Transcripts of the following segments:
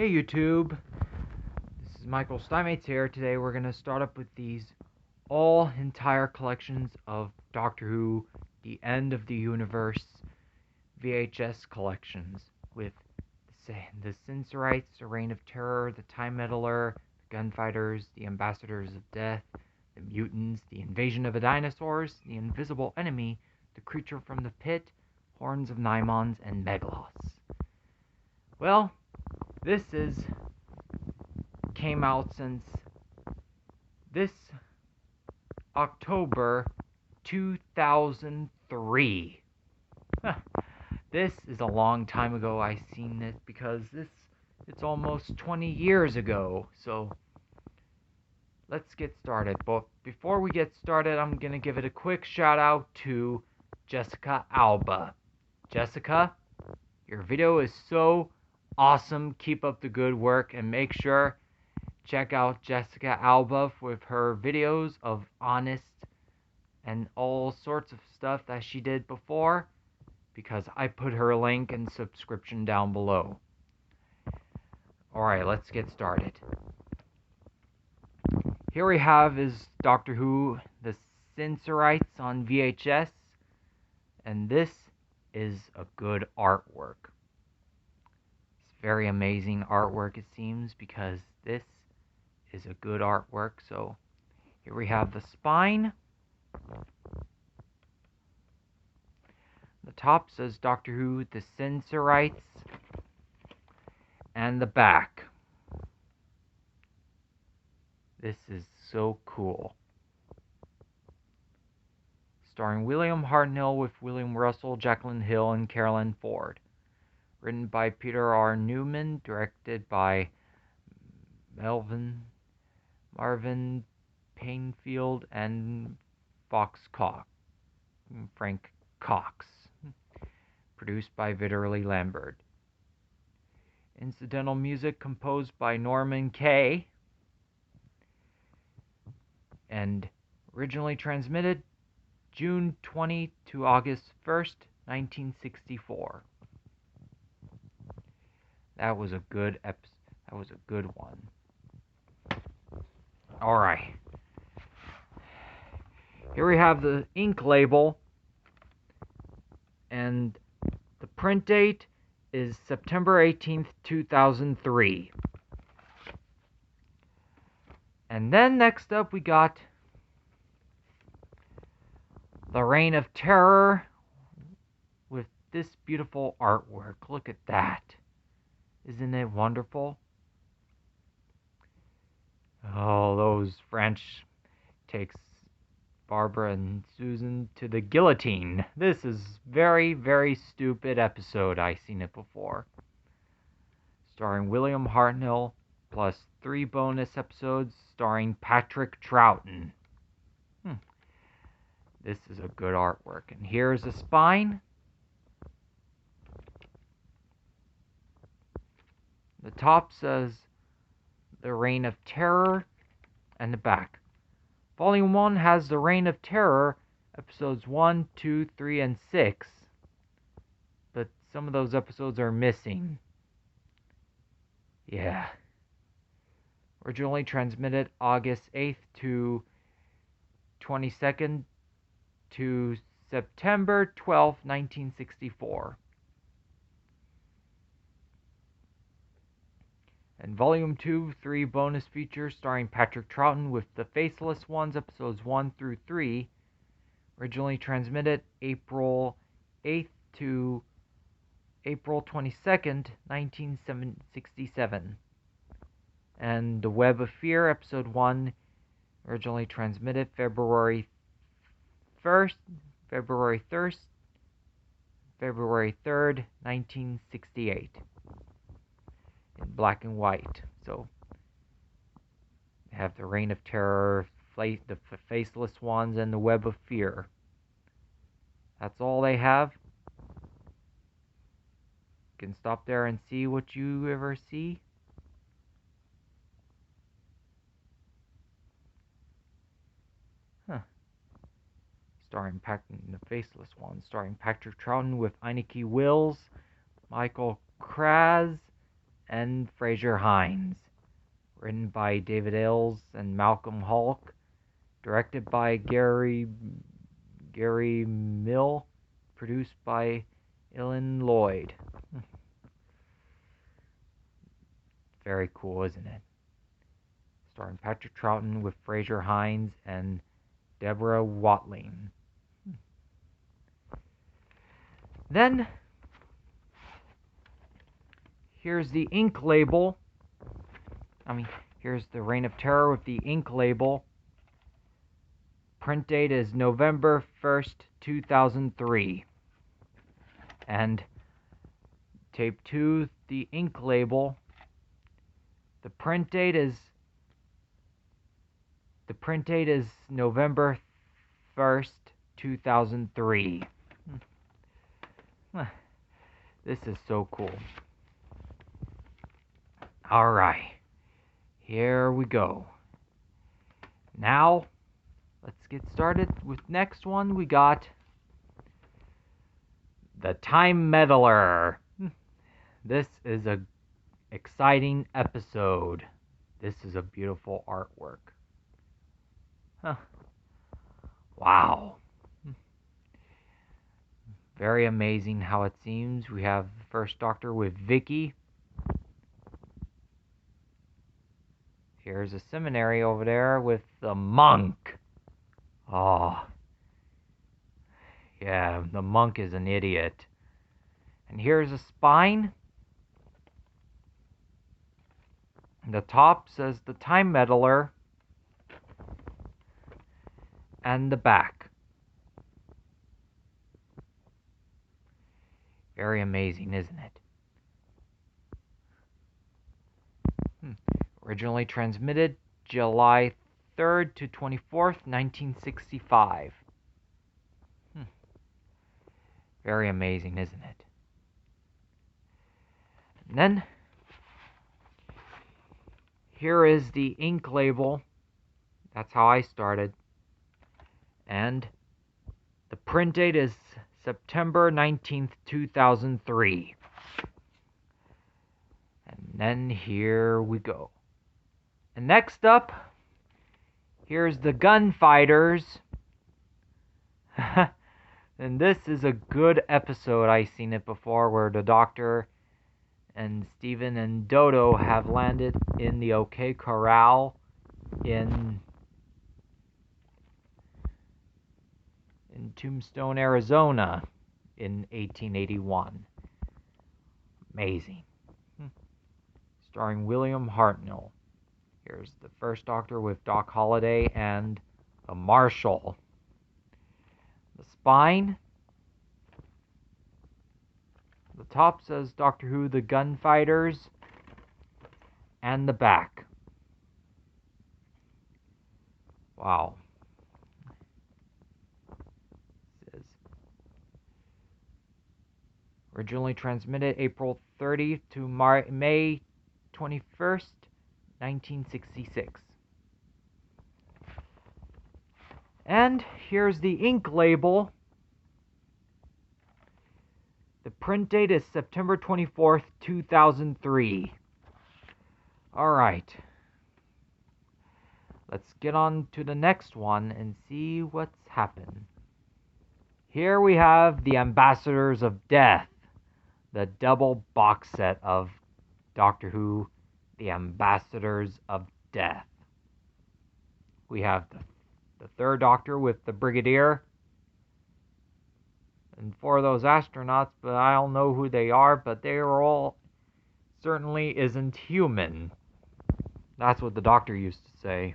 Hey YouTube, this is Michael Steinmates here. Today we're going to start up with these entire collections of Doctor Who, the End of the Universe VHS collections with the Sensorites, the Reign of Terror, the Time Meddler, the Gunfighters, the Ambassadors of Death, the Mutants, the Invasion of the Dinosaurs, the Invisible Enemy, the Creature from the Pit, Horns of Nymons, and Megalos. Well, this came out since this October 2003. This is a long time ago I seen this because it's almost 20 years ago. So let's get started. But before we get started, I'm going to give it a quick shout out to Jessica Alba. Jessica, your video is so awesome. Keep up the good work and make sure check out Jessica Alba with her videos of Honest and all sorts of stuff that she did before, because I put her link and subscription down below. Alright, let's get started. Here we have is Doctor Who, the Sensorites on VHS, and this is a good artwork. It's very amazing artwork, it seems, because this is a good artwork. So here we have the spine. The top says Doctor Who, the Sensorites, and the back. This is so cool. Starring William Hartnell with William Russell, Jacqueline Hill, and Carolyn Ford. Written by Peter R. Newman, directed by Marvin Painfield and Frank Cox. Produced by Vitterly Lambert. Incidental music composed by Norman Kay. And originally transmitted June 20 to August 1st, 1964. That was a good one. Alright. Here we have the ink label, and the print date is September 18th, 2003. And then next up we got the Reign of Terror with this beautiful artwork. Look at that. Isn't it wonderful? Oh, those French takes Barbara and Susan to the guillotine. This is very, very stupid episode. I seen it before. Starring William Hartnell, plus 3 bonus episodes starring Patrick Troughton. This is a good artwork. And here's the spine. The top says The Reign of Terror, and the back. Volume 1 has The Reign of Terror, episodes 1, 2, 3, and 6. But some of those episodes are missing. Yeah. Originally transmitted August 8th to 22nd to September 12th, 1964. And Volume 2, 3 bonus features starring Patrick Troughton with The Faceless Ones, episodes 1 through 3. Originally transmitted April 8th to April 22nd, 1967. And The Web of Fear, episode 1, originally transmitted February 3rd, February 3rd, 1968. In black and white. So they have The Reign of Terror, the Faceless Ones, and The Web of Fear. That's all they have. You can stop there and see what you ever see. Starring The Faceless Ones, starring Patrick Troughton with Ineke Wills, Michael Kraz, and Fraser Hines. Written by David Ailes and Malcolm Hulk. Directed by Gary Mill. Produced by Ilan Lloyd. Very cool, isn't it? Starring Patrick Troughton with Fraser Hines and Deborah Watling. Then, here's the ink label. Here's the Reign of Terror with the ink label. Print date is November 1st, 2003. And tape 2, the ink label. The print date is November 1st, 2003. This is so cool. Alright, here we go. Now, let's get started with next one. We got The Time Meddler. This is a exciting episode. This is a beautiful artwork. Wow. Very amazing how it seems. We have the First Doctor with Vicky. Here's a seminary over there with the monk. Oh. Yeah, the monk is an idiot. And here's a spine. The top says The Time Meddler. And the back. Very amazing, isn't it? Originally transmitted July 3rd to 24th, 1965. Very amazing, isn't it? And then, here is the ink label. That's how I started. And the print date is September 19th, 2003. And then here we go. And next up, here's the Gunfighters. And this is a good episode. I've seen it before where the Doctor and Steven and Dodo have landed in the OK Corral in Tombstone, Arizona in 1881. Amazing. Starring William Hartnell. Here's the First Doctor with Doc Holliday and the Marshal. The spine. The top says Doctor Who, The Gunfighters. And the back. Wow. It says originally transmitted April 30th to May 21st, 1966. And here's the ink label. The print date is September 24th, 2003. Alright. Let's get on to the next one and see what's happened. Here we have The Ambassadors of Death. The double box set of Doctor Who, The Ambassadors of Death. We have the Third Doctor with the Brigadier. And 4 of those astronauts, but I don't know who they are, but they are all certainly isn't human. That's what the Doctor used to say.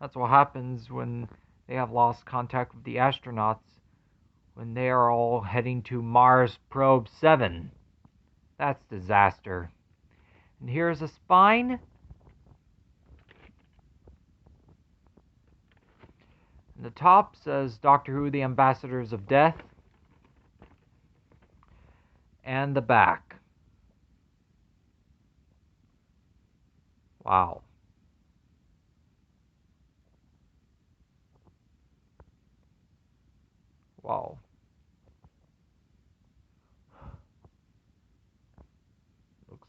That's what happens when they have lost contact with the astronauts, when they are all heading to Mars Probe 7. That's disaster. And here's a spine. And the top says Doctor Who, The Ambassadors of Death. And the back. Wow. Wow.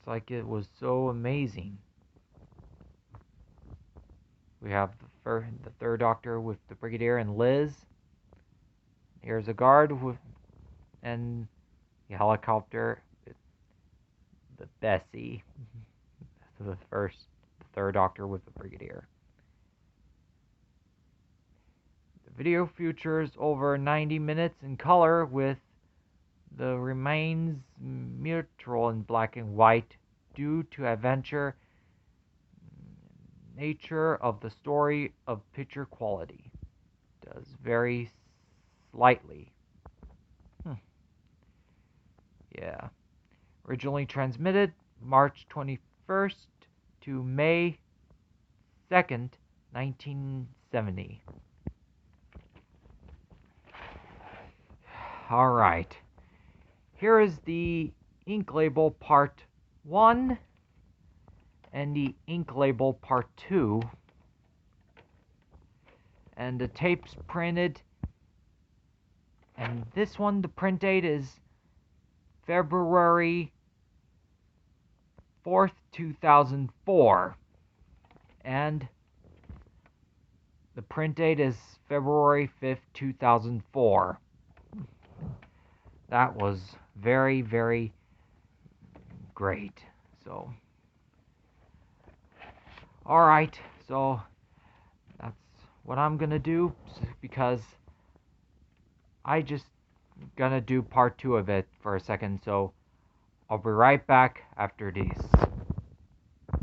Looks like it was so amazing. We have the third Doctor with the Brigadier and Liz. Here's a guard and the helicopter, the Bessie. The third Doctor with the Brigadier. The video features over 90 minutes in color with the remains neutral in black and white due to adventure nature of the story of picture quality. Does vary slightly. Yeah. Originally transmitted March 21st to May 2nd, 1970. Alright. Here is the ink label part 1 and the ink label part 2. And the tape's printed. And this one, the print date is February 4th, 2004. And the print date is February 5th, 2004. That was very, very great. So, alright, so that's what I'm gonna do, because I just gonna do part 2 of it for a second, so I'll be right back after these.